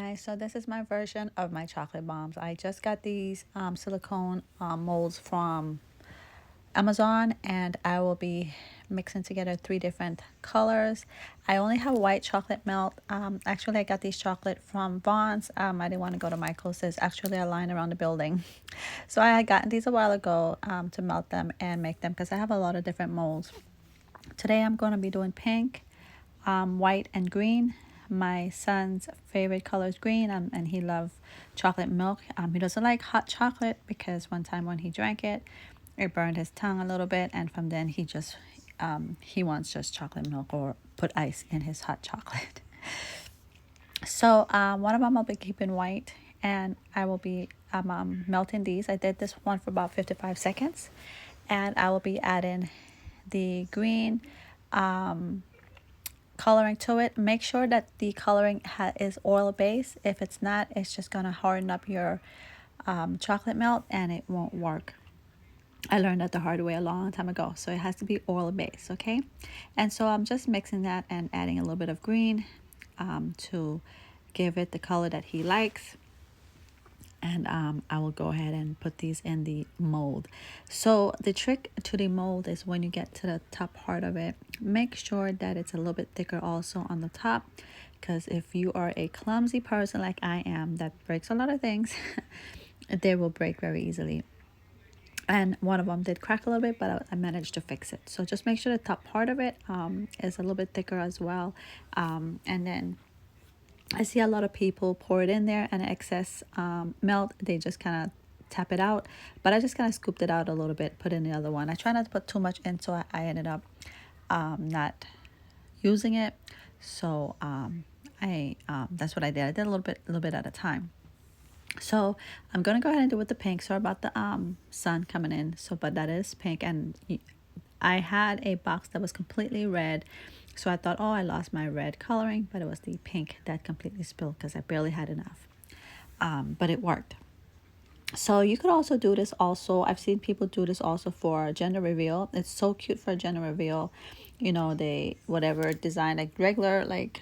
guys, so this is my version of my chocolate bombs. I just got these silicone molds from Amazon, and I will be mixing together three different colors. I only have white chocolate melt. Actually, I got these chocolate from Vaughn's. I didn't want to go to Michael's. There's actually a line around the building. So I had gotten these a while ago to melt them and make them because I have a lot of different molds. Today I'm going to be doing pink, white, and green. My son's favorite color is green, and he loves chocolate milk. He doesn't like hot chocolate because one time when he drank it, it burned his tongue a little bit, and from then he wants just chocolate milk or put ice in his hot chocolate. So one of them I'll be keeping white, and I will be melting these. I did this one for about 55 seconds, and I will be adding the green coloring to it. Make sure that the coloring is oil based. If it's not, it's just gonna harden up your chocolate melt and it won't work. I learned that the hard way a long time ago. So it has to be oil based, okay? And so I'm just mixing that and adding a little bit of green to give it the color that he likes. And I will go ahead and put these in the mold. So the trick to the mold is when you get to the top part of it, make sure that it's a little bit thicker also on the top, because if you are a clumsy person like I am that breaks a lot of things, they will break very easily. And one of them did crack a little bit, but I managed to fix it. So just make sure the top part of it is a little bit thicker as well. And then I see a lot of people pour it in there and excess melt, they just kind of tap it out. But I just kind of scooped it out a little bit, put in the other one. I try not to put too much in, so I ended up not using it. So that's what I did. I did a little bit at a time. So I'm gonna go ahead and do with the pink. Sorry about the sun coming in. So, but that is pink, and I had a box that was completely red. So I thought, oh, I lost my red coloring, but it was the pink that completely spilled because I barely had enough. But it worked. So you could also do this also. I've seen people do this also for gender reveal. It's so cute for a gender reveal. You know, they whatever design, like regular like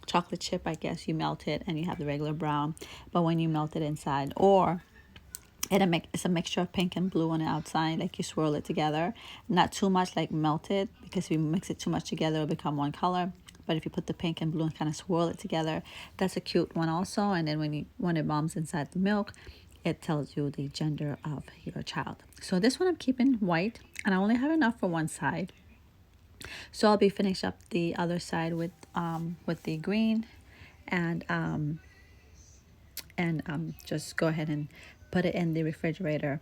chocolate chip, I guess you melt it and you have the regular brown. But when you melt it inside, or it's a mixture of pink and blue on the outside, like you swirl it together, not too much like melted, because if you mix it too much together it'll become one color. But if you put the pink and blue and kind of swirl it together, that's a cute one also. And then when it bombs inside the milk, it tells you the gender of your child. So this one I'm keeping white, and I only have enough for one side, so I'll be finishing up the other side with the green, and just go ahead and put it in the refrigerator.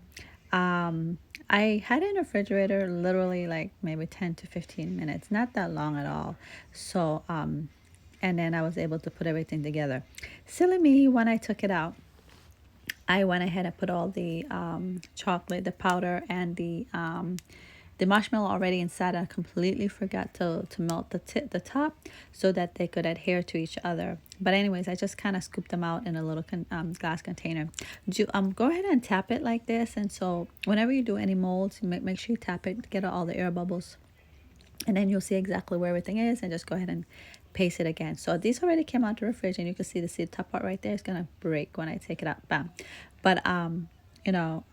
I had it in the refrigerator literally like maybe 10 to 15 minutes, not that long at all. So and then I was able to put everything together. Silly me, when I took it out, I went ahead and put all the chocolate, the powder, and the marshmallow already inside. I completely forgot to melt the top so that they could adhere to each other. But anyways, I just kind of scooped them out in a little glass container. Go ahead and tap it like this. And so whenever you do any molds, make sure you tap it to get all the air bubbles. And then you'll see exactly where everything is, and just go ahead and paste it again. So these already came out the fridge, and you can see the top part right there is gonna break when I take it out. Bam. But you know,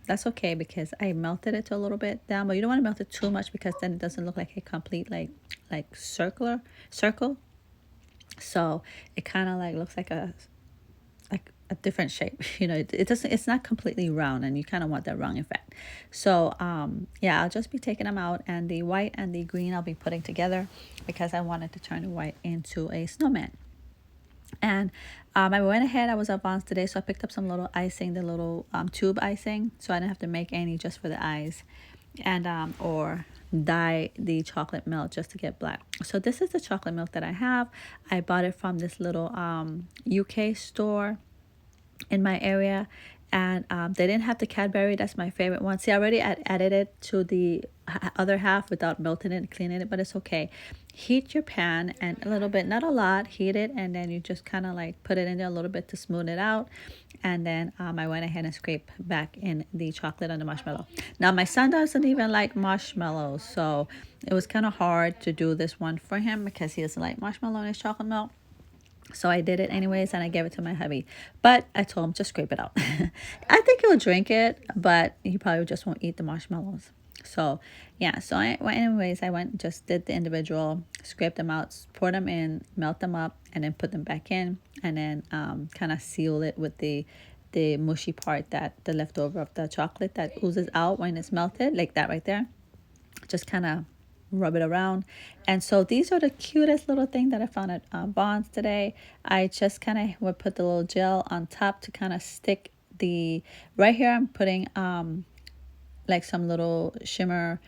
that's okay because I melted it to a little bit down, but you don't want to melt it too much because then it doesn't look like a complete like circle. So it kind of like looks like a different shape. You know, it doesn't, it's not completely round, and you kind of want that round effect. So yeah, I'll just be taking them out, and the white and the green I'll be putting together because I wanted to turn the white into a snowman. And I went ahead, I was up on today, so I picked up some little icing, the little tube icing, so I didn't have to make any just for the eyes, and or dye the chocolate milk just to get black. So this is the chocolate milk that I have. I bought it from this little UK store in my area, and they didn't have the Cadbury. That's my favorite one. See, I already added it to the other half without melting it and cleaning it, but it's okay. Heat your pan and a little bit, not a lot, heat it, and then you just kind of like put it in there a little bit to smooth it out. And then I went ahead and scraped back in the chocolate and the marshmallow. Now my son doesn't even like marshmallows, so it was kind of hard to do this one for him because he doesn't like marshmallow in his chocolate milk. So I did it anyways, and I gave it to my hubby. But I told him just scrape it out. I think he'll drink it, but he probably just won't eat the marshmallows. So yeah, so anyways, I went just did the individual, scraped them out, pour them in, melt them up, and then put them back in, and then kind of seal it with the mushy part, that the leftover of the chocolate that oozes out when it's melted, like that right there. Just kind of rub it around. And so these are the cutest little thing that I found at Bonds today. I just kind of would put the little gel on top to kind of stick the, right here I'm putting like some little shimmer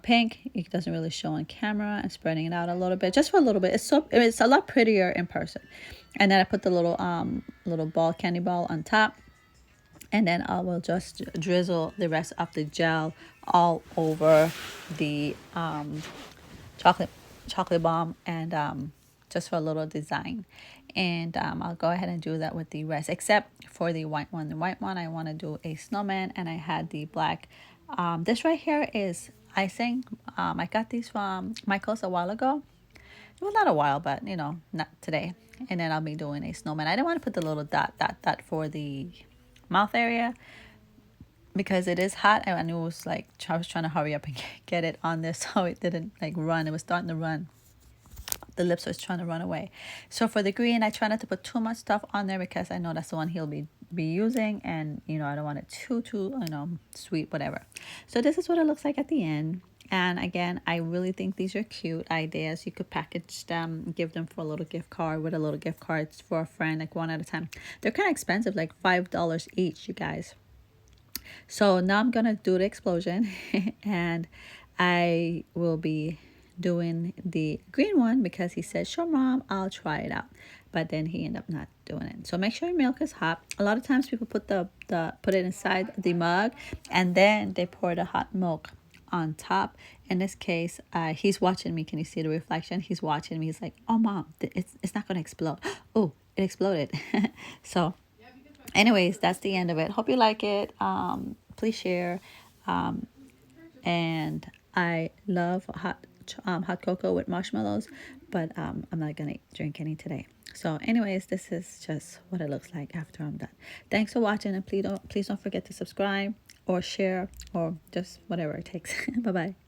pink. It doesn't really show on camera. I'm spreading it out a little bit, just for a little bit. It's a lot prettier in person. And then I put the little ball, candy ball on top, and then I will just drizzle the rest of the gel all over the chocolate bomb, and just for a little design. And I'll go ahead and do that with the rest, except for the white one. The white one, I want to do a snowman, and I had the black. This right here is icing. I got these from Michael's a while ago. Well, not a while, but not today. And then I'll be doing a snowman. I didn't want to put the little dot for the mouth area because it is hot. I knew it was like, I was trying to hurry up and get it on there so it didn't like run. It was starting to run. The lips was trying to run away. So for the green, I try not to put too much stuff on there because I know that's the one he'll be using, and I don't want it too sweet, whatever. So this is what it looks like at the end. And again, I really think these are cute ideas. You could package them, give them for a little gift card, with a little gift cards for a friend, like one at a time. They're kind of expensive, like $5 each, you guys. So now I'm gonna do the explosion and I will be doing the green one because he said, sure mom, I'll try it out. But then he ended up not doing it. So make sure your milk is hot. A lot of times people put put it inside the mug and then they pour the hot milk on top. In this case, he's watching me. Can you see the reflection? He's watching me. He's like, oh mom, it's not gonna explode. Oh, it exploded. So anyways, that's the end of it. Hope you like it. Please share. And I love hot cocoa with marshmallows, but I'm not gonna drink any today. So anyways, this is just what it looks like after I'm done. Thanks for watching, and please don't forget to subscribe or share or just whatever it takes. Bye bye.